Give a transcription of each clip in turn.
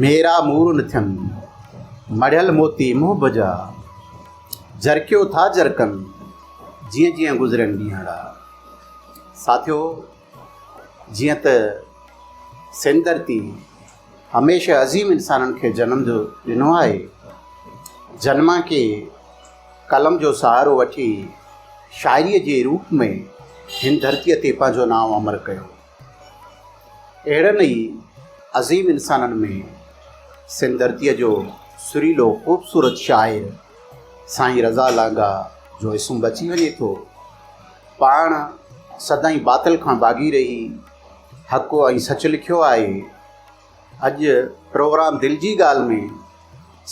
मेरा मूर न थियनि मढ़ियल मोती मुंहुं भजा झरकियो था झरकन जीअं जीअं गुज़रनि ॾींहड़ा। साथियो, जीअं त सिंधरती हमेशह अज़ीम इंसाननि खे जनम जो ॾिनो आहे, जन्म खे कलम जो सहारो वठी शाइरीअ जे रूप में हिन धरतीअ ते पंहिंजो नाम अमर कयो। अहिड़नि ई अज़ीम इंसाननि में सिंध धरतीअ जो सुरीलो ख़ूबसूरत शाइर साईं रज़ा लांघा जो इसम बची वञे थो। पाण सदाईं बातिल खां भागी रही हक़ ऐं सच लिखियो आहे। अॼु प्रोग्राम दिलि जी ॻाल्हि में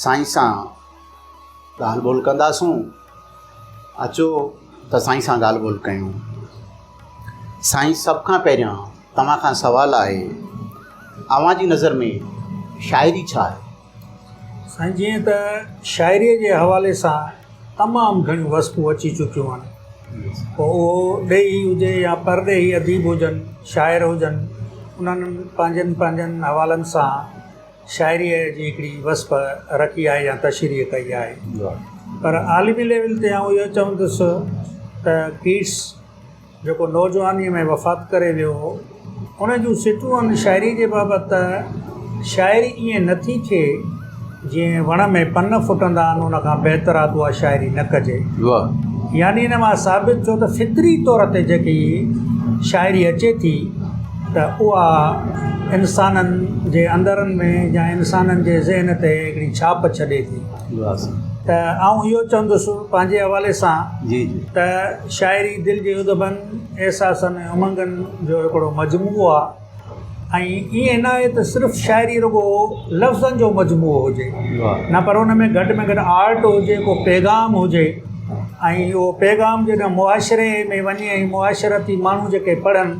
साईं सां ॻाल्हि ॿोल कंदासूं। अचो त साईं सां ॻाल्हि ॿोल कयूं। साईं, सभ खां पहिरियां तव्हां खां सुवालु आहे, अव्हां जी नज़र में शाइरी छा आहे? साईं, जीअं त शाइरीअ जे हवाले सां तमामु घणियूं वस्तूं अची चुकियूं आहिनि। पोइ उहो ॾेई हुजे या परॾेही अदीब हुजनि, शाइर हुजनि, उन्हनि पंहिंजनि हवालनि सां शाइरीअ जी हिकिड़ी वस्फ़ रखी आहे या तशरीह कई आहे। पर आलिमी लेवल ते आउं इहो चवंदुसि त कीट्स जेको नौजवानीअ में वफ़ात करे वियो हो, उन जूं सिटूं आहिनि शाइरी जे बाबति। शाइरी ईअं नथी थिए जीअं वण में पन फुटंदा आहिनि, उन खां बहितर आहे उहा शाइरी न कजे। यानी इन मां साबित थियो त फितरी तौर ते जेकी शाइरी अचे थी त उहा इंसाननि जे अंदरनि में या इंसाननि जे ज़हन ते हिकिड़ी छाप छॾे थी। त आउं इहो चवंदुसि पंहिंजे हवाले सां त शाइरी दिलि जी उदबनि, एहसासनि, उमंगनि जो हिकिड़ो मजमूओ आहे। ऐं ईअं न आहे त सिर्फ़ु शाइरी रुगो लफ़्ज़नि जो मजमूओ हुजे, न पर उन में घटि आर्ट हुजे, को पैगाम हुजे। ऐं उहो पैगाम जॾहिं मुआशिरे में वञे ऐं मुआशिरती माण्हू जेके पढ़नि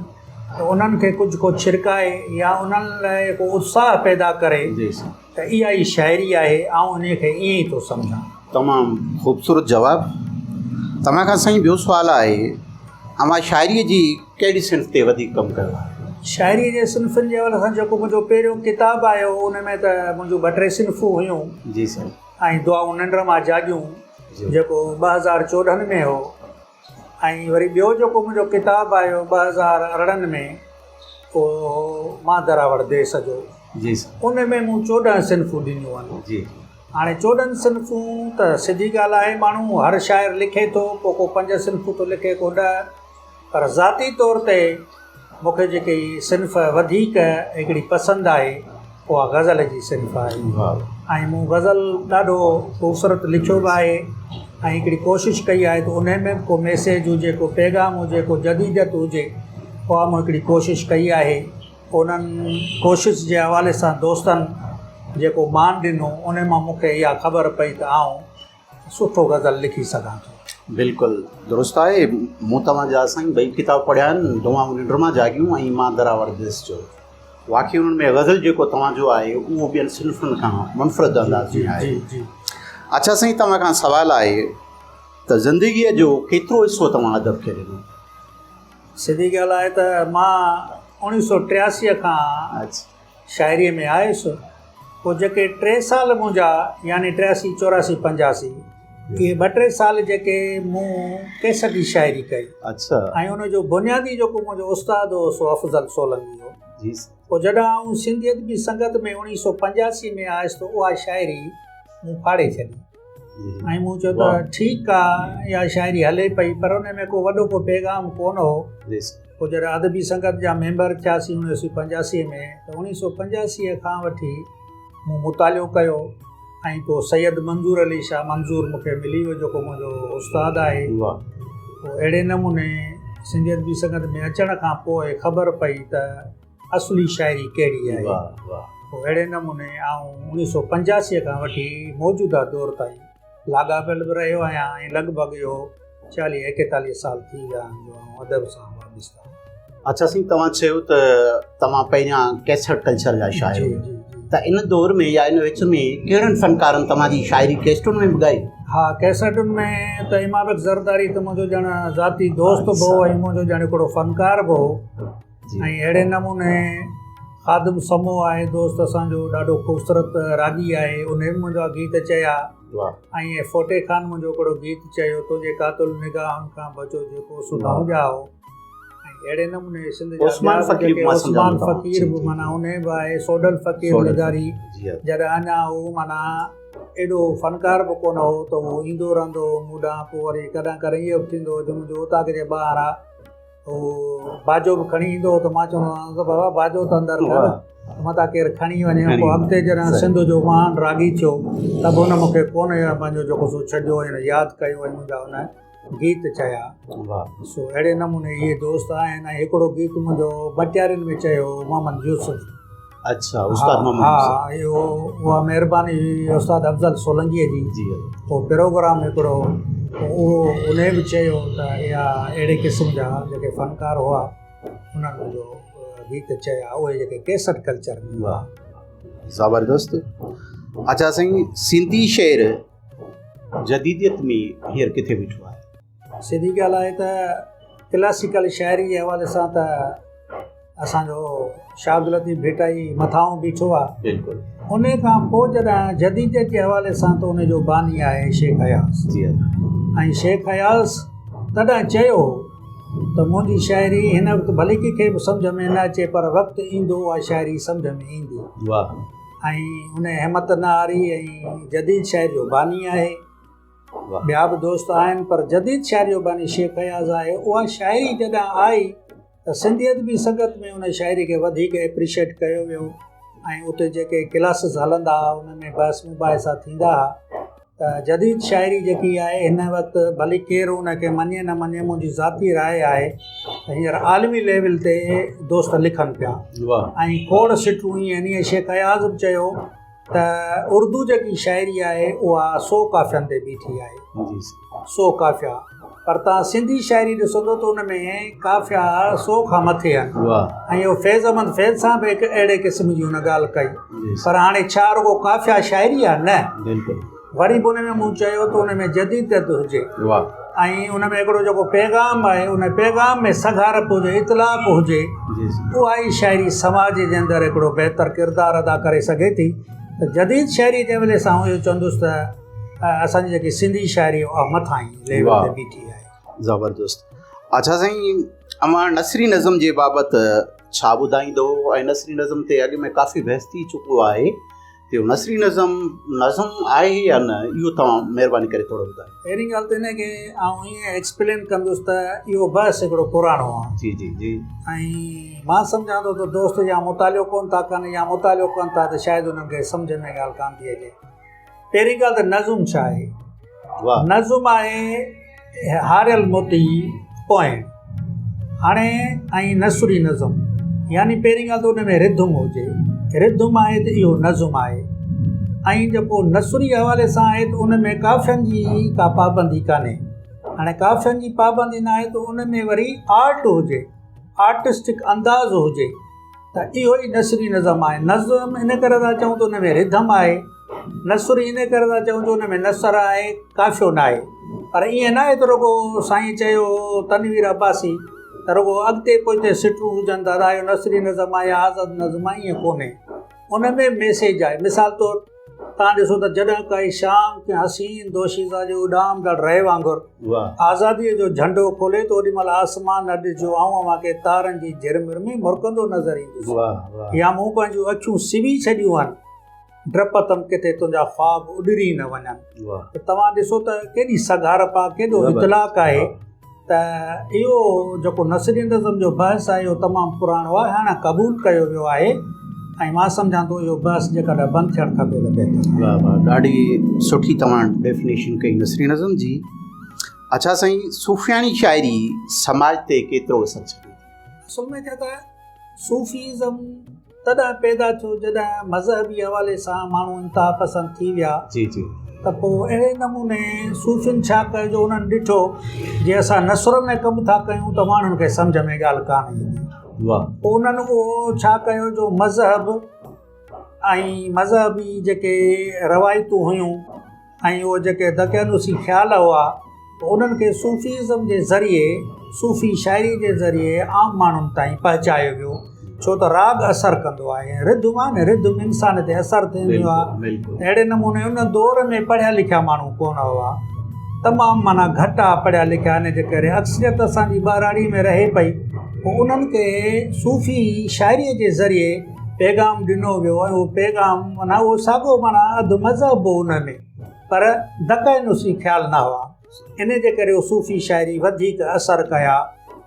त उन्हनि खे कुझु को छिड़काए या उन्हनि लाइ को उत्साह पैदा करे, त इहा ई शाइरी आहे। ऐं उन खे ईअं ई थो सम्झां। तमामु ख़ूबसूरत जवाबु। तव्हां खां साईं ॿियो सुवालु आहे, अव्हां शाइरीअ जी कहिड़ी सिंफ़ ते वधीक कमु कयो आहे? शाइरीअ जे सिंफ़ुनि जे हवाले सां जेको मुंहिंजो पहिरियों किताबु आयो, उन में त मुंहिंजूं 2-3 सिंफ़ूं हुयूं। जी साईं। ऐं दुआऊं निंड मां जागियूं, जेको 2014 में हो। ऐं वरी ॿियो जेको मुंहिंजो किताबु आयो 2018 में, उहो मां दरावड़ देस जो। जी साईं। उन में मूं 14 सिंफ़ूं ॾिनियूं आहिनि। जी। हाणे 14 सिंफ़ूं त सिधी ॻाल्हि आहे, माण्हू हर शाइर लिखे थो, को 5 सिंफ़ूं थो लिखे, को 10। पर ज़ाती तौर ते मूंखे जेकी सिंफ़ वधीक हिकिड़ी पसंदि आहे, उहा गज़ल जी सिंफ़ आहे। ऐं मूं गज़ल ॾाढो ख़ूबसूरत लिखियो बि आहे ऐं हिकिड़ी कोशिशि कई आहे त उन में को मैसेज हुजे, को पैगाम हुजे, को जदीदत हुजे, उहा मूं हिकिड़ी कोशिशि कई आहे। उन्हनि कोशिशि जे हवाले सां दोस्तनि जेको मान ॾिनो, उन मां मूंखे इहा ख़बर पई त आउं सुठो गज़ल लिखी सघां थो। बिल्कुलु दुरुस्त आहे। मूं तव्हांजा साईं ॿई किताब पढ़िया आहिनि, दुआऊं निंड मां जागियूं ऐं मां दरावड़ देस जो। वाक़ई उन्हनि में गज़ल जेको तव्हांजो आहे उहो ॿियनि सिंफ़ुनि खां मुनफ़रद अंदाज़ में आहे। अच्छा साईं, तव्हां खां सुवालु आहे त ज़िंदगीअ जो केतिरो हिसो तव्हां अदब खे ॾिनो? सिधी ॻाल्हि आहे त मां 1983 खां शाइरीअ में आयुसि। पोइ जेके 3 साल मुंहिंजा, यानी 83, 84, 85, इहे 2-3 साल जेके मूं कैसट जी शाइरी कई। अच्छा। ऐं उनजो बुनियादी जेको मुंहिंजो उस्तादु हो सो अफ़ज़ल सोलंकी हो। जी। पोइ जॾहिं आउं सिंधी अदबी संगत में 1985 में आयुसि त उहा शाइरी मूं फाड़े छॾी। ऐं मूं चयो त ठीकु आहे, इहा शाइरी हले पई, पर उन में को वॾो को पैगाम कोन हो। पोइ जॾहिं अदबी संगत जा मेंबर थियासीं 1985 में, त 1985 खां वठी मूं मुतालियो कयो। ऐं पोइ सैयद मंज़ूर अली शाह मंज़ूर मूंखे मिली वियो, जेको मुंहिंजो उस्तादु आहे। पोइ अहिड़े नमूने सिंधी अदबी संगत में अचण खां पोइ ख़बर पई त असली शाइरी कहिड़ी आहे। पोइ अहिड़े नमूने आउं 1985 खां वठी मौजूदा दौर ताईं लाॻापियल बि रहियो आहियां ऐं लॻभॻि इहो 40-41 साल थी विया आहिनि जो आउं अदब सां वाबस्ता। अच्छा साईं, तव्हां चयो त तव्हां पहिरियां कैसेट कल्चर जा शाइर, त इन दौर में या इन विच में कहिड़नि फ़नकारनि तव्हांजी शाइरी कैसेटुनि में ॿुधाई? हा, कैसेटुनि में त इमाम ज़रदारी त मुंहिंजो ॼण ज़ाती दोस्त बि हो ऐं मुंहिंजो ॼण हिकिड़ो फ़नकार बि हो। ऐं अहिड़े नमूने ख़ादिम समो आहे दोस्त असांजो ॾाढो ख़ूबसूरत रागी आहे, उन मुंहिंजा गीत चया। वाह ऐं फ़ोटे ख़ान मुंहिंजो हिकिड़ो गीत चयो, तुंहिंजे कातुल निगाहनि खां बचो जेको सुनाऊं ॼाओ। ऐं अहिड़े नमूने सिंध जा उस्मान ॿिया बि फ़क़ीर जेके मां उस्मान सम्झां थो। फ़क़ीर जी, बि जी, माना उन बि आहे, सोडल फ़क़ीर सोडल निगारी। जी हा। जॾहिं अञा हू माना एॾो फ़नकार बि कोन हो त उहो ईंदो रहंदो हो मूं ॾांहुं, पोइ वरी कॾहिं कॾहिं इहो बि थींदो हो जो मुंहिंजो उताक जे ॿाहिरि आहे, उहो बाजो बि खणी ईंदो हो त मां चवंदो आहियां त बाबा बाजो त अंदरि कर, मथां केरु खणी वञे। पोइ अॻिते जॾहिं सिंध जो महान रागी थियो त बि हुन मूंखे कोन पंहिंजो जेको सो छॾियो ऐं यादि कयो ऐं मुंहिंजा हुन गीत चया। वाह सो अहिड़े नमूने इहे दोस्त आहिनि। ऐं हिकिड़ो गीत मुंहिंजो बटियारियुनि में चयो मोहम्मद यूसुफ। अच्छा उस्ताद मोहम्मद हा, इहो उहा महिरबानी उस्ताद अफ़ज़ल सोलंकीअ जी। जी पोइ प्रोग्राम हिकिड़ो उहो उन बि चयो त इहा अहिड़े क़िस्म जा जेके फ़नकार हुआ उन्हनि जो गीत चया, उहे जेके केसट कल्चर में। वाह ज़बरदस्त। अच्छा साईं, सिंधी शेर जदीदियत में हींअर किथे बीठो आहे? सिधी ॻाल्हि आहे त क्लासिकल शाइरी जे हवाले सां त असांजो शाह अब्दुल लतीफ़ भिटाई मथां बीठो आहे। बिल्कुलु। उन खां पोइ जॾहिं जदीदियत जे हवाले सां त उनजो बानी आहे शेख हयास। जी हा। ऐं शेख हयास तॾहिं चयो त मुंहिंजी शाइरी हिन वक़्तु भली कंहिंखे बि सम्झ में न अचे, पर वक़्तु ईंदो उहा शाइरी सम्झ में ईंदी। वाह। ऐं उन हिमत न हारी। ऐं जदीद शाइर जो बानी आहे। वाह। ॿिया बि दोस्त आहिनि, पर जदीद शाइर जो बानी शेख हयास आहे। उहा शाइरी जॾहिं आई त सिंधियत बि संगत में उन शाइरी खे वधीक एप्रिशिएट कयो वियो। ऐं उते जेके क्लासिस हलंदा हुआ उन में बहस मुबाहिसा थींदा हुआ। त जदीद शाइरी जेकी आहे हिन वक़्तु भली केरु उनखे मञे न मञे, मुंहिंजी ज़ाती राय आहे त हींअर आलमी लेवल ते दोस्त लिखनि पिया। वाह। ऐं खोड़ सिटूं ईअं आहिनि। शेख हयास बि चयो त उर्दू जेकी शाइरी आहे उहा 100 काफ़ियनि ते बीठी आहे। जी 100 काफ़िया। पर तव्हां सिंधी शाइरी ॾिसंदो त उन में काफ़िया 100 खां मथे आहिनि। वाह। ऐं इहो फैज़ अहमद फैज़ सां बि हिकु अहिड़े क़िस्म जी हुन ॻाल्हि कई। पर हाणे छा रुगो काफ़िया शाइरी आहे? न। बिल्कुलु। वरी बि उन में मूं चयो त उन में जदीदियत हुजे। वाह। ऐं उन में हिकिड़ो जेको पैगाम आहे उन पैगाम में सगारप हुजे, इतलाक़ हुजे। उहा ई शाइरी समाज जे अंदरि हिकिड़ो बहितर किरदारु अदा करे सघे थी। त जदीद शाइरी जे वेले सां इहो चवंदुसि त असांजी जेकी सिंधी शाइरी आहे मथां ई लेवल ते बीठी आहे। ज़बरदस्त। अच्छा साईं, अमां नसरी नज़म जे बाबति छा ॿुधाईंदो? ऐं नसरी नज़म ते अॻु में काफ़ी बहस थी चुको आहे त नसरी नज़म आहे या न, इहो तव्हां महिरबानी करे थोरो ॿुधायो। पहिरीं ॻाल्हि त हिन खे आउं ईअं एक्सप्लेन कंदुसि त इहो बहस हिकिड़ो पुराणो आहे। जी जी जी। ऐं मां सम्झां थो त दोस्त या मुतालियो कोन था कनि या मुतालियो कनि था त शायदि उन्हनि खे सम्झ में ॻाल्हि कान थी अचे। पहिरीं ॻाल्हि त नज़ुम छा आहे? वाह। नज़ुम आहे हारियल मोती पोइम। हाणे ऐं नसरी नज़म यानी पहिरीं ॻाल्हि त उन में रिधुम हुजे। रिधुम आहे त इहो नज़ुम आहे। ऐं जेको नसरी हवाले सां आहे त उन में काफ़ियनि जी का पाबंदी कान्हे। हाणे काफ़ियनि जी पाबंदी न आहे त उन में वरी आर्ट हुजे, आर्टिस्टिक अंदाज़ हुजे, त इहो ई नसरी नज़म आहे। नज़म इन करे था चऊं त उन में रिधम आहे। नसरी इन करे था चऊं त उन में नसर आहे, काफ़ियो न आहे। पर ईअं न आहे त रुगो साईं चयो तनवीर अब्बासी त रुगो अॻिते पोइते सिटूं हुजनि त इहो नसरी नज़म आहे या आज़ाद नज़म आहे, ईअं कोन्हे। उन में मैसेज आहे। मिसाल तौरु तव्हां ॾिसो त जॾहिं काई शाम के हसीन दोशीज़ा जो उॾाम ॾाढ रहे वांगुरु आज़ादीअ जो झंडो खोले त ओॾी महिल आसमान न ॾिजो ऐं अव्हांखे तारनि जी झिरमिर में मुरकंदो नज़र ईंदुसि। या मूं पंहिंजूं अखियूं सिवी छॾियूं आहिनि, डप तम किथे तुंहिंजा ख्वाब उॾरी न वञनि। त तव्हां ॾिसो त केॾी सगारप आहे, केॾो इतलाक़ आहे। त इहो जेको नसरी नज़म जो बहस आहे इहो तमामु पुराणो आहे, हाणे क़बूल कयो वियो आहे। ऐं मां सम्झां थो इहो बहस जेकॾहिं बंदि थियणु खपे त बहितर। वाह वाह, ॾाढी सुठी तव्हां डेफिनेशन कई नसरी नज़म जी। अच्छा साईं, सूफ़ियानी शाइरी समाज ते केतिरो असरु छॾे? असल में छा त सूफ़ीज़म तॾहिं पैदा थियो जॾहिं मज़हबी हवाले सां माण्हू इंतिहा पसंदि थी विया। जी जी। त पोइ अहिड़े नमूने सूफ़ियुनि छा कयो जो उन्हनि ॾिठो जीअं असां नसर में कमु था कयूं त माण्हुनि खे सम्झ में ॻाल्हि कान ईंदी। वाह। पोइ उन्हनि उहो छा कयो जो मज़हब ऐं मज़हबी जेके रवायतूं हुयूं ऐं उहे जेके दकियानूसी ख़्याल हुआ उन्हनि खे सूफ़ीज़म जे ज़रिए, सूफ़ी शाइरी जे ज़रिए आम माण्हुनि ताईं पहुचायो वियो। छो त राग असरु कंदो आहे, रिद्म आहे न, रिद्म इंसान ते असरु थींदो आहे। बिल्कुलु अहिड़े नमूने उन दौर में पढ़िया लिखिया माण्हू कोन हुआ, तमामु माना घटि आहे पढ़िया लिखिया, हिन जे करे अक्सरियत असांजी ॿाराड़ी में रहे पई। पोइ उन्हनि खे सूफ़ी शाइरीअ जे ज़रिए पैगाम ॾिनो वियो ऐं उहो पैगाम माना उहो साॻियो माना अधु मज़हब हो उन में, पर दक़ाइनुसी ख़्याल न हुआ। इन जे करे उहो सूफ़ी शाइरी वधीक असरु कया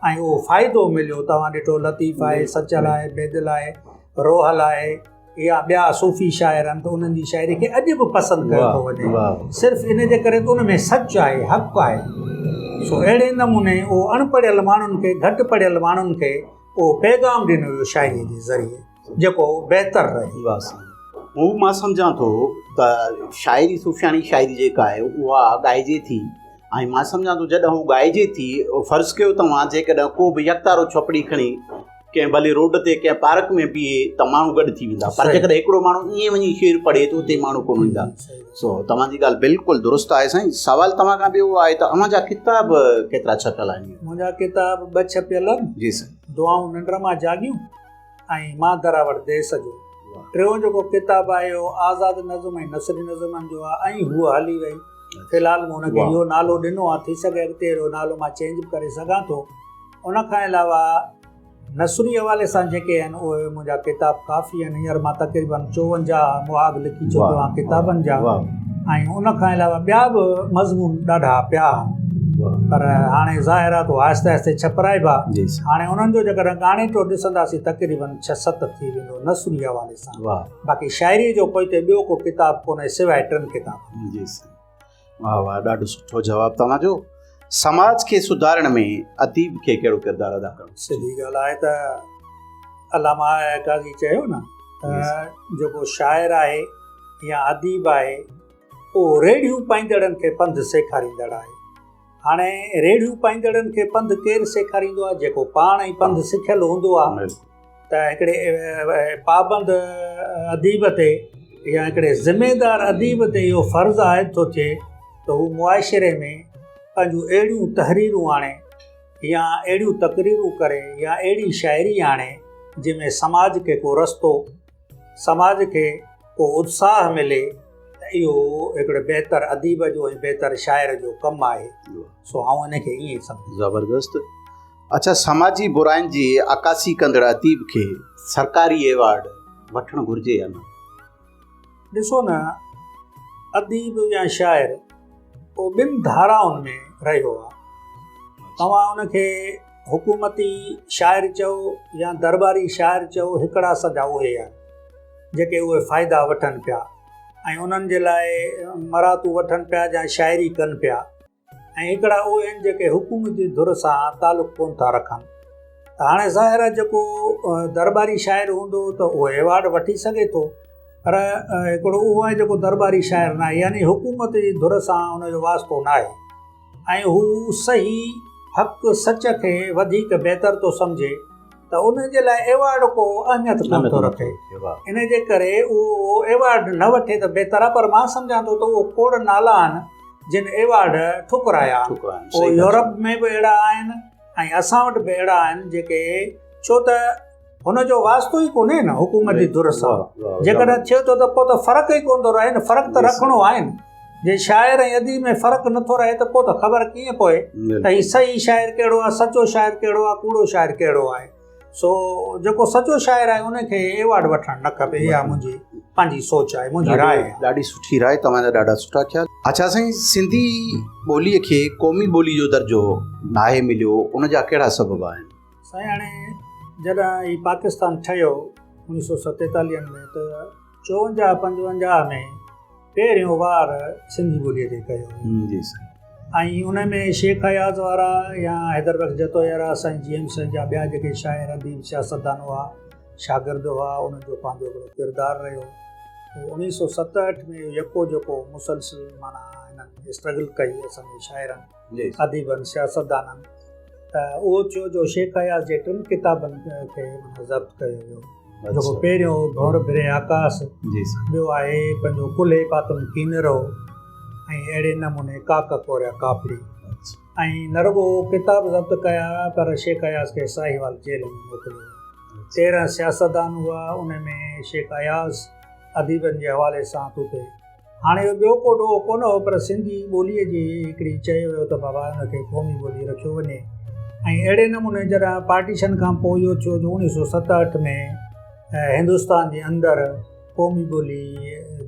ऐं उहो फ़ाइदो मिलियो। तव्हां ॾिठो लतीफ़ आहे, सचल आहे, बेदिल आहे, रोहल आहे, या ॿिया सूफ़ी शाइर आहिनि, त उन्हनि जी शाइरी खे अॼु बि पसंदि कयो थो वञे, सिर्फ़ु इन जे करे त उन में सच आहे, हक़ आहे। सो अहिड़े नमूने उहो अणपढ़ियल माण्हुनि खे, घटि पढ़ियल माण्हुनि खे उहो पैगाम ॾिनो वियो शाइरीअ जे ज़रिए, जेको बहितरु रहे। उहो मां सम्झां थो त शाइरी सूफ़ियानी शाइरी जेका आहे उहा ॻाइजे थी, ऐं मां सम्झां थो जॾहिं हू ॻाइजे थी, फ़र्ज़ु कयो तव्हां जेकॾहिं को बि यकतारो छपड़ी खणी कंहिं भले रोड ते कंहिं पार्क में बीहे त माण्हू गॾु थी वेंदा, पर जेकॾहिं हिकिड़ो माण्हू ईअं वञी शेर पढ़े त उते माण्हू कोन ईंदा। सो तव्हांजी ॻाल्हि बिल्कुलु दुरुस्त आहे साईं। सवाल तव्हां खां ॿियो आहे त अव्हां जा किताब केतिरा छपियल आहिनि? मुंहिंजा किताब 2 छपियल आहिनि। जी साईं। दुआऊं निंड मां जागियूं ऐं मां दरावड़ देस जो। टियों जेको किताबु आहे उहो आज़ाद नज़म ऐं नसरी नज़मनि जो आहे, ऐं हूअ हली वई। फ़िलहाल मूं हुनखे इहो नालो ॾिनो आहे, थी सघे अॻिते अहिड़ो नालो मां चेंज बि करे सघां थो। उनखां अलावा नसरी हवाले सां जेके आहिनि उहे मुंहिंजा किताब काफ़ी आहिनि। हींअर मां तक़रीबन 54 मुहाग लिखी चुको आहियां किताबनि जा, ऐं उनखां अलावा ॿिया बि मज़मून ॾाढा पिया, पर हाणे ज़ाहिर आहे त आहिस्ते आहिस्ते छपराइबा। हाणे उन्हनि जो जेकॾहिं ॻाणेटो ॾिसंदासीं तक़रीबन 6-7 थी वेंदो नसरी हवाले सां। बाक़ी शाइरी जो कोई ते ॿियो को किताबु कोन्हे सवाइ 3 किताब। जी साईं, वाह वाह, ॾाढो सुठो जवाबु तव्हांजो। समाज खे सुधारण में अदीब खे कहिड़ो किरदारु अदा करणु? सिधी ॻाल्हि आहे त अलामा काज़ी चयो न त जेको शाइर आहे या अदीब आहे उहो रेडियूं पाईंदड़नि खे पंधु सेखारींदड़ आहे। हाणे रेडियूं पाईंदड़नि खे पंधु केरु सेखारींदो आहे? जेको पाण ई पंधु सिखियलु हूंदो आहे। त हिकिड़े पाबंद अदीब ते या हिकिड़े ज़िमेदार अदीब ते इहो फ़र्ज़ु आयद थो थिए त हू मुआशिरे में पंहिंजूं अहिड़ियूं तहरीरूं आणे या अहिड़ियूं तक़रीरूं करे या अहिड़ी शाइरी आणे जंहिंमें समाज खे को रस्तो, समाज खे को उत्साह मिले, त इहो हिकिड़े बहितर अदीब जो ऐं बहितर शाइर जो कमु आहे। सो आउं हिनखे ईअं सम्झां। ज़बरदस्त। अच्छा, समाजी बुराइनि जी अकासी कंदड़ अदीब खे सरकारी एवार्ड वठणु घुरिजे या न? ॾिसो न, अदीब या शाइर उहो 2 धाराउनि में रहियो आहे। तव्हां उनखे हुकूमती शाइर चओ या दरबारी शाइर चओ, हिकिड़ा सॼा उहे आहिनि जेके उहे फ़ाइदा वठनि पिया ऐं उन्हनि जे लाइ मरातूं वठनि पिया या शाइरी कनि पिया, ऐं हिकिड़ा उहे आहिनि जेके हुकूमती धुर सां तालुक़ु कोन था रखनि। त हाणे ज़ाहिर आहे जेको दरबारी शाइर हूंदो त उहो एवार्ड वठी सघे थो, पर हिकिड़ो उहो आहे जेको दरबारी शाइर न आहे, यानी हुकूमत जी धुर सां हुनजो वास्तो न आहे ऐं हू सही हक़ सच खे वधीक बहितर थो सम्झे, त उन जे लाइ एवार्ड को अहमियत कोन थो रखे। इन जे करे उहो एवार्ड न वठे त बहितर आहे। पर मां सम्झां थो त उहो खोड़ नाला आहिनि जिन एवार्ड ठुकराया। उहो यूरोप में बि अहिड़ा आहिनि ऐं असां वटि बि अहिड़ा आहिनि जेके, छो त हुनजो वास्तो ई कोन्हे न हुकूमत जी धुर सां। जेकॾहिं थियो त पोइ त फ़र्क़ु ई कोन थो रहे न, फ़र्क़ु त रखिणो आहे न। जे शाइर ऐं अदीब में फ़र्क़ु नथो रहे त पोइ त ख़बर कीअं पए त हीउ सही शाइर कहिड़ो आहे, सचो शाइर कहिड़ो आहे, कूड़ो शाइर कहिड़ो आहे। सो जेको सचो शाइर आहे उनखे एवार्ड वठणु न खपे। इहा मुंहिंजी पंहिंजी सोच आहे, मुंहिंजी राय आहे। ॾाढी सुठी राय, तव्हांजा ॾाढा सुठा ख़्याल। अच्छा साईं, सिंधी ॿोलीअ खे क़ौमी ॿोली जो दर्जो नाहे मिलियो, उनजा कहिड़ा सबब आहिनि? साईं, हाणे जॾहिं हीउ पाकिस्तान ठहियो 1947 में, त 54-55 में पहिरियों वार सिंधी ॿोलीअ ते कयो। जी साईं। ऐं उन में शेख अयाज़ वारा या हैदर बख्श जतोयारा, साईं GM जा ॿिया जेके शाइर अदीब सियासतदान हुआ, शागिर्द हुआ, उन्हनि जो पंहिंजो हिकिड़ो किरदारु रहियो। 1967 में यको जेको मुसलसिल माना हिननि स्ट्रगल कई असांजे शाइरनि, अदीबनि, सियासतदाननि, त उहो चयो जो शेख अयाज़ जे 3 किताबनि खे ज़ब्त कयो वियो। जेको पहिरियों भौर भिरे आकाश, ॿियो आहे पंहिंजो कुल्हे पातुम कीनरो, ऐं अहिड़े नमूने काक कोरिया कापड़ी। ऐं न रुगो किताब ज़ब्त कया पर शेख अयाज़ खे साहिवाल जेल में मोकिलियो। 13 सियासतदान हुआ, उन में शेख अयाज़ अदीबनि जे हवाले सां तुते हाणे ॿियो को ॾोहो कोन हो, पर सिंधी ॿोलीअ जी हिकिड़ी चयो वियो त बाबा हुनखे क़ौमी ॿोली रखियो वञे। ऐं अहिड़े नमूने जॾहिं पार्टीशन खां पोइ इहो थियो जो 1967 में हिंदुस्तान जे अंदरि क़ौमी ॿोली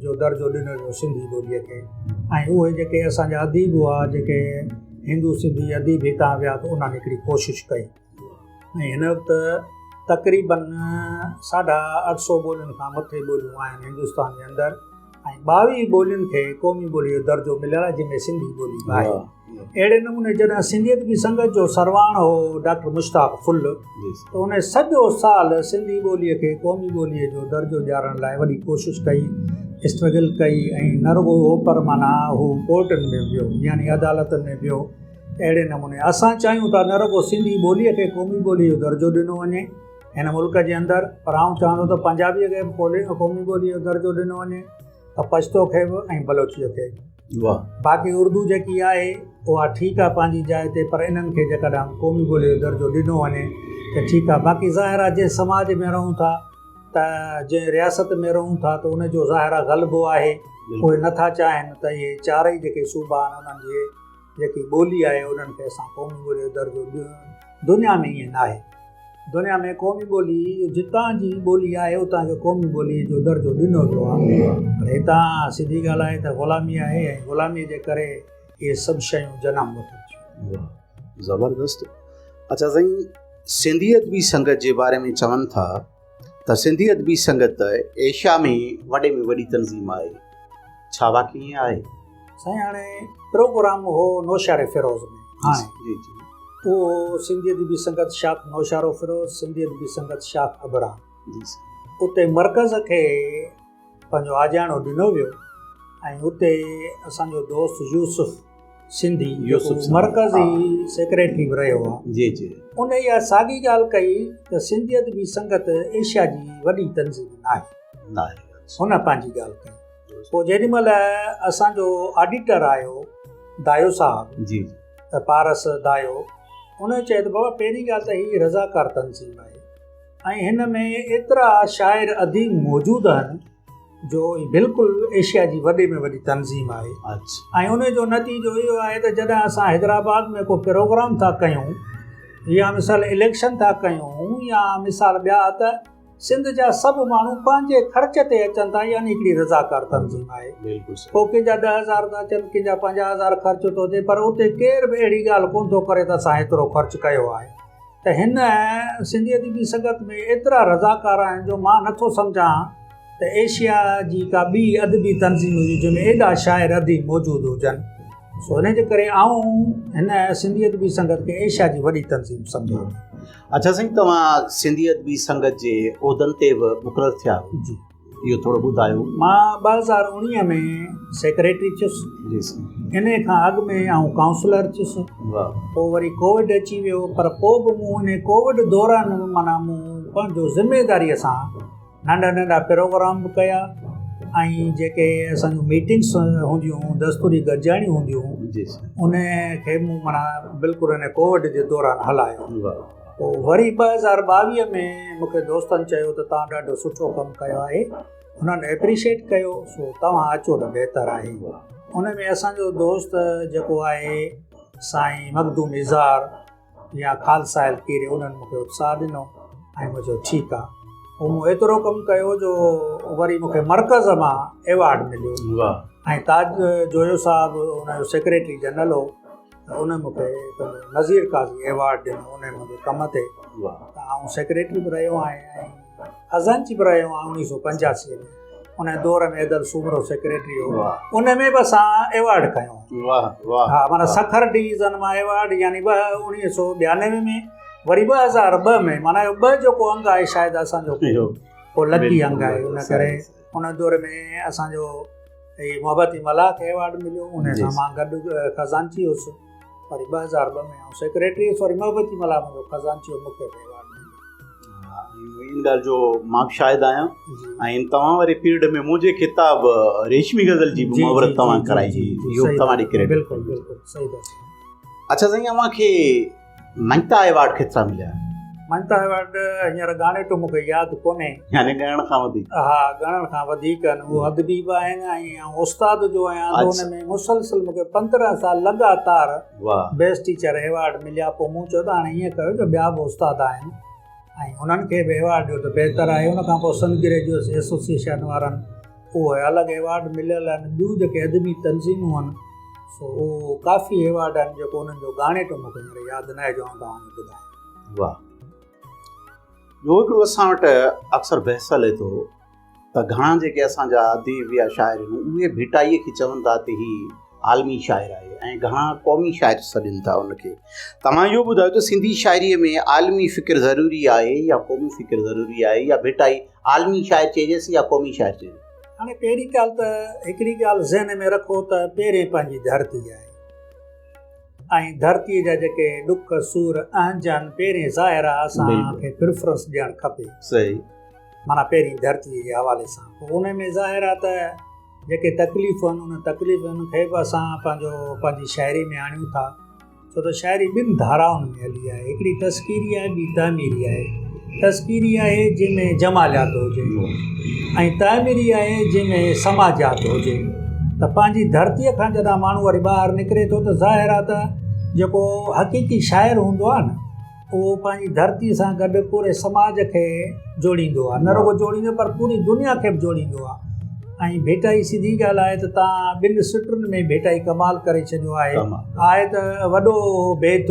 जो दर्जो ॾिनो वियो सिंधी ॿोलीअ खे। ऐं उहे जेके असांजा अदीब हुआ, जेके हिंदू सिंधी अदीब हितां विया, त उन्हनि हिकिड़ी कोशिशि कई। ऐं हिन वक़्तु तक़रीबन 850 ॿोलियुनि खां मथे ॿोलियूं आहिनि हिंदुस्तान जे अंदरि, ऐं 22 ॿोलियुनि खे क़ौमी ॿोलीअ जो दर्जो मिलियल आहे, जंहिंमें सिंधी ॿोली बि आहे। अहिड़े नमूने जॾहिं सिंधियत बि संगत जो सरवाण हो डॉक्टर मुश्ताक फुल, त उन सॼो साल सिंधी ॿोलीअ खे क़ौमी ॿोलीअ जो दर्जो ॾियारण लाइ वॾी कोशिशि कई, स्ट्रगल कई। ऐं न रुॻो हो, पर माना हू कोर्टनि में वियो, यानी अदालतनि में वियो। अहिड़े नमूने असां चाहियूं था न रुॻो सिंधी ॿोलीअ खे क़ौमी ॿोलीअ जो दर्जो ॾिनो वञे हिन मुल्क जे अंदरि, पर आउं चवां थो त पंजाबीअ खे क़ौमी ॿोलीअ जो दर्जो ॾिनो वञे, त पछतो खे बि ऐं बलोचीअ खे बि। बाक़ी उर्दू जेकी आहे उहा ठीकु आहे पंहिंजी जाइ ते, पर इन्हनि खे जेकॾहिं क़ौमी ॿोलीअ जो दर्जो ॾिनो वञे त ठीकु आहे। बाक़ी ज़ाहिर आहे जंहिं समाज में रहूं था, त जंहिं रियासत में रहूं था, त उनजो ज़ाहिर आहे ग़लबो आहे। उहे नथा चाहिनि त इहे चारई जेके सूबा आहिनि, उन्हनि जी जेकी ॿोली आहे उन्हनि खे असां क़ौमी ॿोलीअ जो दर्जो ॾियूं। दुनिया में ईअं न आहे। दुनिया में क़ौमी ॿोली जितां जी ॿोली आहे उतां खे क़ौमी ॿोलीअ जो दर्जो ॾिनो वियो आहे। पर हितां सिधी ॻाल्हि आहे त ग़ुलामी आहे, ऐं ग़ुलामीअ जे करे इहे सभु शयूं जनम वठनि थियूं। ज़बरदस्त। अच्छा साईं, सिंधियत बि संगत जे बारे में चवनि था त सिंधियत बि संगत एशिया में वॾे में वॾी तंज़ीम आहे, छा वाक़ई ईअं आहे? साईं हाणे प्रोग्राम हो नौशारे फिरोज़ में, हाणे जी जी, उहो सिंधियत बि संगत शाख नौशारो फिरोज़, सिंधियत बि संगत शाख अबड़ा, उते मर्कज़ खे पंहिंजो आजाणो ॾिनो वियो। ऐं उते असांजो दोस्त यूसुफ सिंधी मर्कज़ी सेक्रेटरी बि रहियो आहे। जी जी, उन इहा साॻी ॻाल्हि कई त सिंधियत बि संगत एशिया जी वॾी तंज़ीम न आहे, हुन पंहिंजी ॻाल्हि कई। पोइ जेॾीमहिल असांजो ऑडिटर आयो दायो साहबु, जी पारस दायो, उन चयो त बाबा पहिरीं ॻाल्हि त हीअ रज़ाकार तंज़ीम आहे, ऐं हिन में एतिरा शाइर अदीब मौजूदु आहिनि जो बिल्कुलु एशिया जी वॾे में वॾी तंज़ीम आहे। ऐं उन जो नतीजो इहो आहे त जॾहिं असां हैदराबाद में को प्रोग्राम था कयूं, या मिसाल इलेक्शन था कयूं, या मिसाल ॿिया, त सिंध जा सभु माण्हू पंहिंजे ख़र्च ते अचनि था, यानी हिकिड़ी रज़ाकार तंज़ीम आहे। पोइ कंहिंजा 10,000 था अचनि, कंहिंजा 50,000 ख़र्च थो थिए, पर उते केर बि अहिड़ी ॻाल्हि कोन थो करे त असां एतिरो ख़र्च कयो आहे। त हिन सिंधियत बि संगत में एतिरा रज़ाकार आहिनि जो मां नथो सम्झां त एशिया जी का ॿी अदबी तंज़ीम हुजे जंहिंमें एॾा शाइर अदीब मौजूदु हुजनि। सो हिन जे करे आऊं हिन सिंधियत बि संगत खे एशिया जी वॾी तंज़ीम सम्झां। अच्छा साईं, तव्हां सिंधियत बि संगत जे उहिदनि ते बि मुक़ररु थिया जी, इहो थोरो ॿुधायो। मां 2019 में सेक्रेटरी थियुसि, इन खां अॻु में आउं काउंसलर थियुसि। पोइ वरी कोविड अची वियो, पर पोइ बि मूं हिन कोविड दौरान माना मूं पंहिंजो ज़िमेदारीअ सां नंढा नंढा प्रोग्राम बि कया, ऐं जेके असांजूं मीटिंग्स हूंदियूं, दस्तूरी गॾिजाणियूं हूंदियूं, उन खे मूं माना बिल्कुलु हिन कोविड जे दौरान हलायो। पोइ वरी 2022 में मूंखे दोस्तनि चयो त तव्हां ॾाढो सुठो कमु कयो आहे, हुननि एप्रिशिएट कयो, सो तव्हां अचो त बहितरु आहे। उन में असांजो दोस्त जेको आहे साईं मखदूम इज़ार या ख़ालसा कीरे, उन्हनि मूंखे उत्साह ॾिनो, ऐं मुंहिंजो ठीकु आहे। पोइ मूं एतिरो कमु कयो जो वरी मूंखे मर्कज़ मां एवॉर्ड मिलियो, ऐं ताज जोयो साहिबु हुनजो सेक्रेटरी जनरल हो, उन मूंखे नज़ीर काज़ी एवॉर्ड ॾिनो उन मुंहिंजे कम ते। त आउं सेक्रेटरी बि रहियो आहियां, ऐं खज़ांची बि रहियो आहियां 1985 में। उन दौर में अदल सूबरो सेक्रेटरी हो, उन में बि असां एवॉर्ड खयों। हा, माना सखर डिवीज़न मां एवॉर्ड, यानी 1992 में, वरी 2002 में, माना इहो 2 जेको अंग आहे शायदि असांजो पोइ लकी अंग आहे। उन करे उन दौर में असांजो हीअ मोहबती मला खे एवॉर्ड मिलियो, उन सां मां गॾु खज़ांची हुउसि। वरी 2002 में आउं सेक्रेटरी हुउसि, वरी मोहबती मला मुंहिंजो खज़ांची हो, मूंखे एवॉर्ड मिलियो। इन ॻाल्हि जो मां बि शायदि आहियां, ऐं तव्हां वारे पीरियड में मुंहिंजे किताब रेशमी गज़ल जी बि मुहरत तव्हां कराई हुई, इहो तव्हांजी क्रेडिट। बिल्कुलु बिल्कुलु सही ॻाल्हि। अच्छा साईं, अव्हांखे महिता एवॉर्ड केतिरा मिलिया? ममता अवार्ड हींअर गाने तो मूंखे यादि कोन्हे, यानी ॻणण खां वधीक। हा ॻणण खां वधीक आहिनि, उहो अदबी बि आहिनि ऐं उस्ताद जो आहियां त हुन में मुसलसल मूंखे 15 साल लगातार वाह बेस्ट टीचर एवार्ड मिलिया। पोइ मूं चयो त हाणे ईअं कयो जो ॿिया बि उस्ताद आहिनि ऐं उन्हनि खे बि एवार्ड ॾियो त बहितर आहे। उन खां पोइ सन ग्रेजुएट्स एसोसिएशन वारनि उहे अलॻि एवार्ड मिलियल आहिनि। ॿियूं जेके अदबी तंज़ीमूं आहिनि सो उहो काफ़ी एवार्ड आहिनि जेको उन्हनि जो गाने तो मूंखे हींअर यादि न आहे जो आउं तव्हांखे ॿुधायां। वाह। ॿियो हिकिड़ो असां वटि अक्सर बहस हले थो त घणा जेके असांजा अदीब या शाइर आहिनि उहे भिटाईअ खे चवनि था त ही आलमी शाइर आहे ऐं घणा क़ौमी शाइर सॾनि था उनखे। तव्हां इहो ॿुधायो त सिंधी शाइरीअ में आलमी फ़िक्र ज़रूरी आहे या क़ौमी फ़िक्र ज़रूरी आहे, या भिटाई आलमी शाइर चइजेसि या क़ौमी शाइर चइजे? हाणे पहिरीं ॻाल्हि त हिकिड़ी ॻाल्हि ज़हन में रखो त पहिरें पंहिंजी धरती आहे ऐं धरतीअ जा जेके ॾुख सूर अहंजन पहिरें ज़ाहिर आहे असांखे प्रिफरेंस ॾियणु खपे। सही। माना पहिरीं धरतीअ जे हवाले सां पोइ उन में ज़ाहिर आहे त जेके तकलीफ़ूं आहिनि उन तकलीफ़ुनि खे बि असां पंहिंजी शाइरी में आणियूं था। छो त शाइरी ॿिनि धाराउनि में हली आहे, हिकिड़ी तस्कीरी आहे ॿी तामीरी आहे। तस्कीरी आहे जंहिंमें जमालियात हुजे ऐं तामीरी आहे जंहिंमें समाजियात हुजे। त पंहिंजी धरतीअ खां जॾहिं माण्हू वरी ॿाहिरि निकिरे थो त ज़ाहिर आहे त जेको हक़ीक़ी शाइर हूंदो आहे न उहो पंहिंजी धरतीअ सां गॾु पूरे समाज खे जोड़ींदो आहे, न रुगो जोड़ींदो पर पूरी दुनिया खे बि जोड़ींदो आहे। ऐं भेटाई सिधी ॻाल्हि आहे त तव्हां ॿिनि सिटुनि में भेटाई कमाल करे छॾियो आहे त वॾो बेत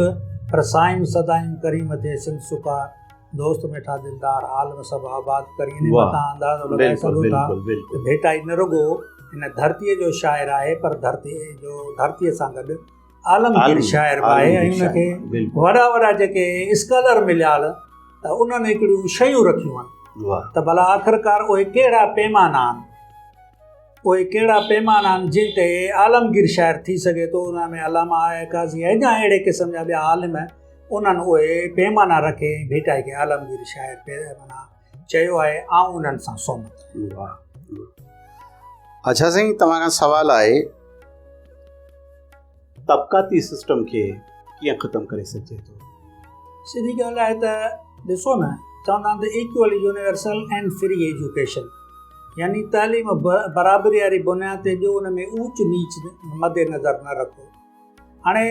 पर साईं सदाईं करीम ते सिंध सुकार दोस्त मिठा दिलदार आलम सभु आबाद करी तव्हां अंदाज़ो लॻाए सघो था। भेटाई न रुगो हिन धरतीअ जो शाइर आहे पर धरतीअ सां गॾु आलमगीर शाइर बि आहे ऐं उनखे वॾा जेके स्कॉलर मिलिया त उन्हनि हिकिड़ियूं शयूं रखियूं आहिनि त भला आख़िरकार उहे कहिड़ा पैमाना आहिनि जिन ते आलमगीर शाइर थी सघे थो। उन में अलामा आहे काज़ी आहे या अहिड़े क़िस्म जा ॿिया आलिम उन्हनि उहे पैमाना रखे भेटाई खे आलमगीर शाइर माना चयो आहे ऐं उन्हनि सां सहमत। अच्छा साईं, तव्हां खां सवाल आहे तबक़ाती सिस्टम खे कीअं ख़तमु करे सघिजे थो? सिधी ॻाल्हि आहे त ॾिसो न, चवंदा आहिनि त equal universal and free education, यानी तालीम बराबरी वारी बुनियाद ते ॾियो, उन में ऊच नीच मद्देनज़र न रखो। हाणे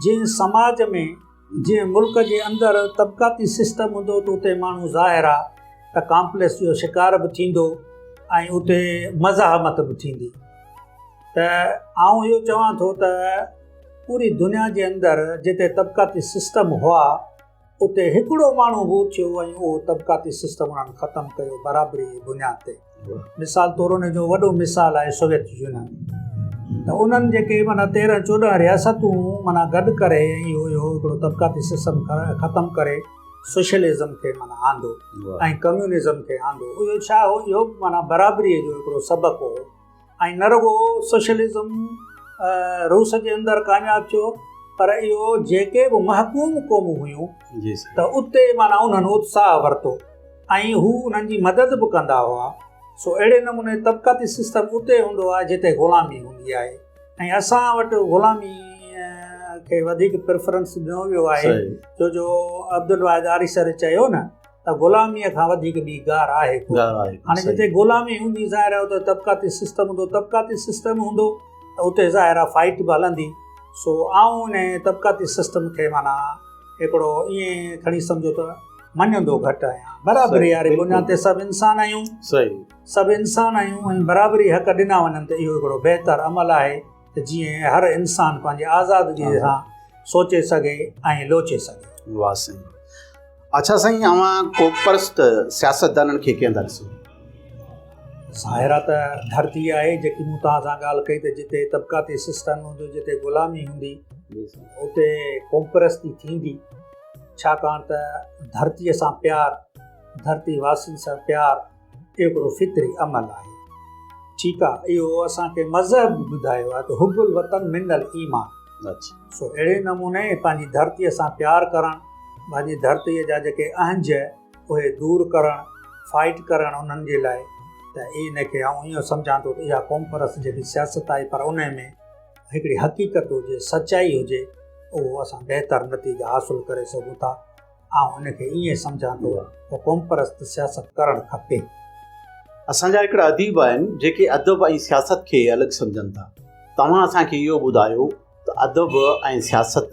जीअं समाज में जीअं मुल्क जे अंदरि तबक़ाती सिस्टम हूंदो त उते माण्हू ज़ाहिर आहे त कॉम्प्लेक्स जो शिकार बि थींदो ऐं उते मज़ाहमत बि थींदी। त आउं इहो चवां थो त पूरी दुनिया जे अंदरि जिते तबक़ाती सिस्टम हुआ उते हिकिड़ो माण्हू बि उथियो ऐं उहो तबक़ाती सिस्टम उन्हनि ख़तमु कयो बराबरी जी बुनियाद ते। मिसाल तौर उन जो वॾो मिसाल आहे सोवियत यूनियन। त उन्हनि जेके माना 13-14 रियासतूं माना गॾु करे इहो हिकिड़ो तबक़ाती सिस्टम ख़तमु करे सोशलिज़म खे माना आंदो ऐं कम्यूनिज़म खे आंदो। इहो छा हो? इहो माना बराबरीअ जो हिकिड़ो सबक़ु हो। ऐं न रुगो सोशलिज़म रूस जे अंदरि कामयाबु थियो पर इहो जेके बि महकूम क़ौमूं हुयूं त उते माना उन्हनि उत्साह वरितो ऐं हू उन्हनि जी मदद बि कंदा हुआ। सो अहिड़े नमूने तबक़ाती सिस्टम उते हूंदो आहे जिते ग़ुलामी हूंदी आहे ऐं असां वटि ग़ुलामी खे वधीक प्रिफरेंस ॾिनो वियो आहे। छो जो अब्दुल वाहिद आरिसर चयो न त ग़ुलामीअ खां वधीक ॿी गार आहे। हाणे जिते ग़ुलामी हूंदी ज़ाहिर आहे उते तबक़ाती सिस्टम हूंदो, तबक़ाती सिस्टम हूंदो त उते ज़ाहिर आहे फाइट बि हलंदी। सो आउं उन तबक़ाती सिस्टम खे माना हिकिड़ो ईअं खणी सम्झो त मञंदो घटि आहियां। बराबरी वारी बुनियाद ते सभु इंसान आहियूं, सभु इंसान आहियूं ऐं बराबरी हक़ ॾिना वञनि त इहो हिकिड़ो बहितर अमल आहे त जीअं हर इंसान पंहिंजे आज़ादीअ सां सोचे सघे ऐं लोचे सघे। वाह साईं। अच्छा साईं, अवां कोपरस्त सियासतदाननि खे कीअं था ॾिसो? ज़ाहिर आहे त धरती आहे जेकी मूं तव्हां सां ॻाल्हि कई त जिते तबक़ाती सिस्टम हूंदो, जिते ग़ुलामी हूंदी उते कोपरस्ती थींदी। छाकाणि त धरतीअ सां प्यार, धरती वासियुनि सां प्यार इहो हिकिड़ो फितरी अमल आहे। ठीकु आहे, इहो असांखे मज़हब ॿुधायो आहे त हुब्बुल वतन मिनल ईमान। सो अहिड़े नमूने पंहिंजी धरतीअ सां प्यार करणु, पंहिंजी धरतीअ जा जेके अहंज उहे दूरि करणु, फाइट करणु उन्हनि जे लाइ, त इन खे आउं इहो सम्झां थो त इहा क़ौमपरस्त जेकी सियासत आहे पर उन में हिकिड़ी हक़ीक़त हुजे, सचाई हुजे, उहो असां बहितर नतीजा हासिलु करे सघूं था। हिनखे ईअं सम्झां थो त क़ौम परस्त सियासत करणु खपे। असांजा हिकिड़ा अदीब आहिनि जेके अदब ऐं सियासत खे अलॻि सम्झनि था। तव्हां असांखे इहो ॿुधायो त अदब ऐं सियासत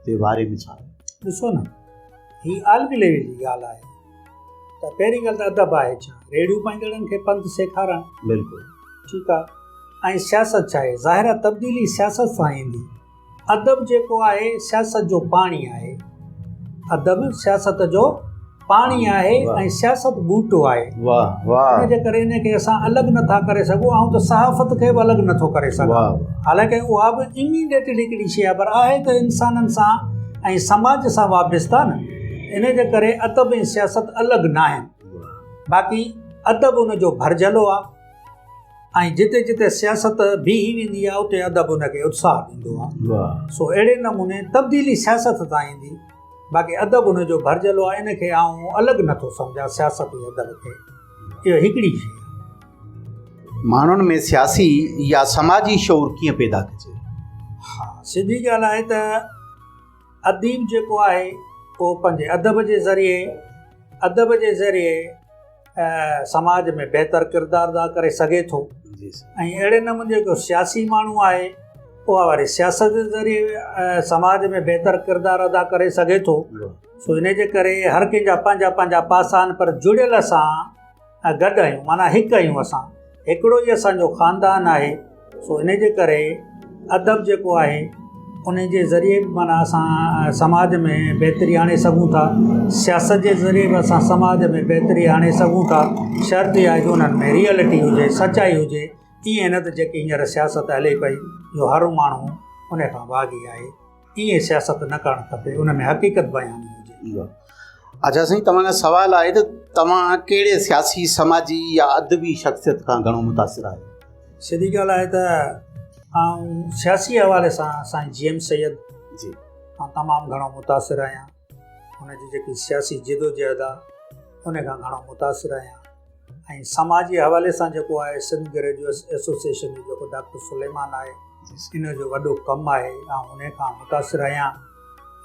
जे बारे में छा आहे? ॾिसो न, हीअ आलमी लेवल जी ॻाल्हि आहे। त पहिरीं ॻाल्हि त अदब आहे छा? रेडियो पाईंदड़नि खे पंथ सेखारणु, बिल्कुलु ठीकु आहे। ऐं सियासत छा आहे? ज़ाहिर आहे तब्दीली सियासत सां ईंदी। अदब जेको आहे सियासत जो पाणी आहे। अदब सियासत जो पाणी आहे ऐं सियासत बूटो आहे। वाह वाह। इनजे करे इनखे असां अलॻि नथा करे सघूं। ऐं त सहाफ़त खे बि अलॻि नथो करे सघां। हालांकि उहा बि इमीडिएटली हिकिड़ी शइ आहे, पर आहे त इंसाननि सां ऐं समाज सां वाबस्ता न। इनजे करे अदब ऐं सियासत अलॻि न आहिनि। बाक़ी अदब उनजो भरिजलो आहे ऐं जिते जिते सियासत बीही वेंदी आहे उते अदब उनखे उत्साह ॾींदो आहे। सो अहिड़े नमूने तब्दीली सियासत तां ईंदी, बाक़ी अदब उनजो भरिजलो आहे। इनखे आउं अलॻि नथो सम्झां सियासत ऐं अदब खे। इहो हिकिड़ी शइ आहे। माण्हुनि में सियासी या समाजी शौर कीअं पैदा कजे? हा, सिधी ॻाल्हि आहे त अदीब जेको आहे उहो पंहिंजे अदब जे ज़रिए समाज में बहितर किरदारु अदा करे सघे थो। ऐं अहिड़े नमूने जेको सियासी माण्हू आहे उहा वरी सियासत जे ज़रिए समाज में बहितर किरदारु अदा करे सघे थो। सो इन जे करे हर कंहिंजा पंहिंजा पंहिंजा पासा आहिनि, पर जुड़ियल असां गॾु आहियूं, माना हिकु आहियूं। असां हिकिड़ो ई असांजो ख़ानदान आहे। सो इन जे करे अदब जेको आहे उन जे ज़रिए बि माना असां समाज में बहितरी आणे सघूं था। सियासत जे ज़रिए बि असां समाज में बहितरी आणे सघूं था। शर्त इहा आहे जो उन्हनि में रियलिटी हुजे, सचाई हुजे। ईअं न त जेकी हींअर सियासत हले पई जो हर माण्हू उन खां भागी आहे, ईअं सियासत न करणु खपे। उन में हक़ीक़त बयानी हुजे। अच्छा साईं, तव्हां खां सुवालु आहे त तव्हां कहिड़े सियासी, समाजी या अदबी शख़्सियत खां घणो मुतासिर आहियो? सिधी ॻाल्हि आहे त ऐं सियासी हवाले सां साईं GM सैयद जी खां तमामु घणो मुतासिर आहियां। हुनजी जेकी सियासी जिदोजहद आहे उन खां घणो मुतासिर आहियां। ऐं समाजी हवाले सां जेको आहे सिंध ग्रेजुएट एसोसिएशन जो जेको डॉक्टर सुलेमान आहे, इन जो वॾो कमु आहे ऐं उन खां मुतासिर आहियां।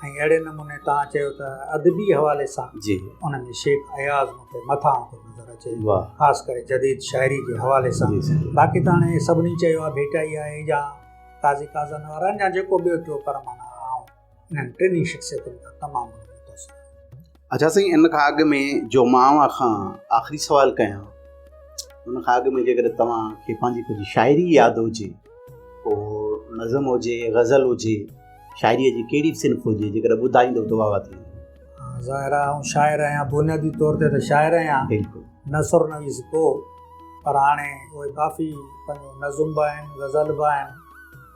ऐं अहिड़े नमूने तव्हां चयो त अदबी हवाले सां जी उन में शेख अयाज़ मूंखे मथां नज़र अचे, वाह। ख़ासि करे जदीद शाइरी जे हवाले सां। बाक़ी त हाणे सभिनी चयो आहे भेटाई आहे या काज़ी काज़न वारा या जेको ॿियो टियों, पर माना इन्हनि टिनी शख़्सियतुनि खां तमामु मुतासिर। अच्छा साईं, इन खां अॻु में जो मां खां आख़िरी सुवालु कयां, उन खां अॻु में जेकर तव्हांखे पंहिंजी कुझु शाइरी यादि हुजे, पोइ नज़म हुजे, गज़ल हुजे, शाइरीअ जी कहिड़ी सिन्फ़ हुजे, जेकर ॿुधाईंदो त वाह थी। ज़ाहिर आहे ऐं शाइर आहियां, बुनियादी तौर ते त शाइर आहियां, बिल्कुलु नसर नवीस को। पर हाणे उहे काफ़ी पंहिंजो नज़ुम बि आहिनि, गज़ल बि आहिनि।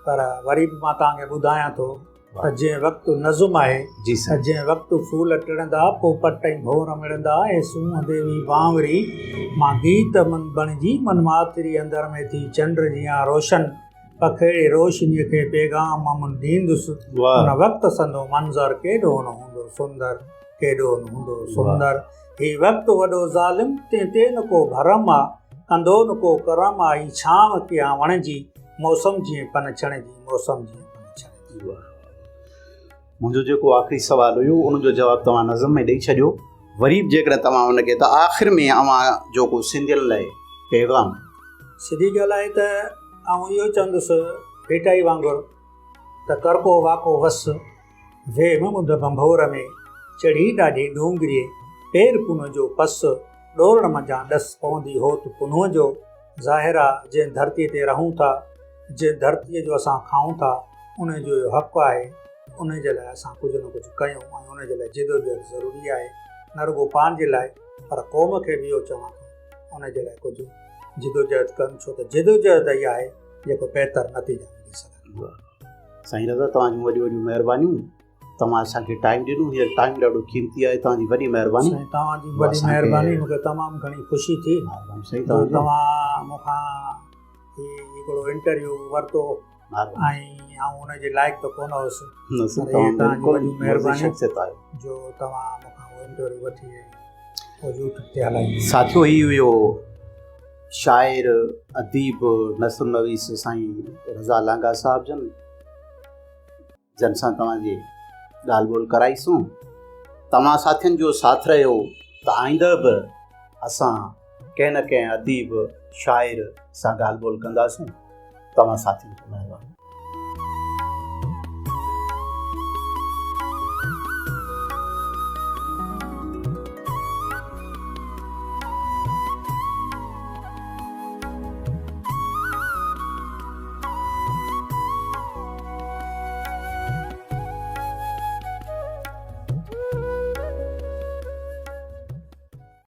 पर वरी बि मां तव्हांखे ॿुधायां थो त जंहिं वक़्तु नज़ुम आहे, जंहिं वक़्तु फूल टिड़ंदा पोइ पट ऐं भोर मिलंदा, ऐं सूंह देवी बांवरी मां गीत मन बणिजी मन मातरी अंदर में थी चंड जीअं रोशन पखेड़ी रोशनीअ खे पैगाम मन ॾींदुसि। उन वक़्तु संदो मंज़र केॾो न हूंदो सुंदर, केॾो न हूंदो सुंदर। हीउ वक़्तु वॾो ज़ालिम ते न को भरम आहे, कंदो न को करम आहे। ही छांव कया वणिजी मौसम जीअं पन छणिजी, मौसम जीअं पन छणिजी। मुंहिंजो जेको आख़िरी सुवालु हुयो उनजो जवाबु तव्हां नज़म में ॾेई छॾियो। वरी बि जेकर तव्हां उनखे त आख़िर में अवां जो को सिंधियुनि लाइ पैगाम। सिधी ॻाल्हि आहे त आउं इहो चवंदुसि भेटाई वांगुरु त करको वाको वस वे मुंद बंभोर में चढ़ी ॾाढी डूंगरी पेर पुन जो पस ॾोरण मंझां ॾस पवंदी होत पुन्ह जो। ज़ाहिर आहे जंहिं धरतीअ ते रहूं था, जंहिं धरतीअ जो असां खाऊं था, उनजो हक़ु आहे। उन जे लाइ असां कुझु न कुझु कयूं ऐं उन जे लाइ जिदोजहद ज़रूरी आहे, न रुॻो पंहिंजे लाइ पर क़ौम खे बि इहो चवां थो उन जे लाइ कुझु जिदोजहद कनि, छो त जिदोजहद इहा आहे जेको बहितर नतीजा मिली सघनि। साईं रज़ा, तव्हांजूं वॾियूं वॾियूं महिरबानियूं। तव्हां असांखे टाइम ॾिनो, हीअ टाइम ॾाढो क़ीमती आहे। तव्हांजी वॾी महिरबानी। तव्हांजी वॾी महिरबानी, मूंखे तमामु घणी ख़ुशी थी तव्हां मूंखां हिकिड़ो इंटरव्यू वरितो ऐं आउं हुनजे लाइक़ु त कोन हुउसि। तव्हांजी वॾी महिरबानी जो तव्हां मूंखां उहो इंटरव्यू वठी यूट्यूब ते हलाई। साथियो, ही हुयो शाइर अदीब नसर नवीस साईं रज़ा लांघा साहिब जन सां तव्हांजी ॻाल्हि ॿोल कराईसूं। तव्हां साथियुनि जो साथ रहियो त आईंदह बि असां कंहिं न कंहिं अदीब शाइर सां ॻाल्हि ॿोल कंदासीं। तव्हां साथियुनि खे महिरबानी।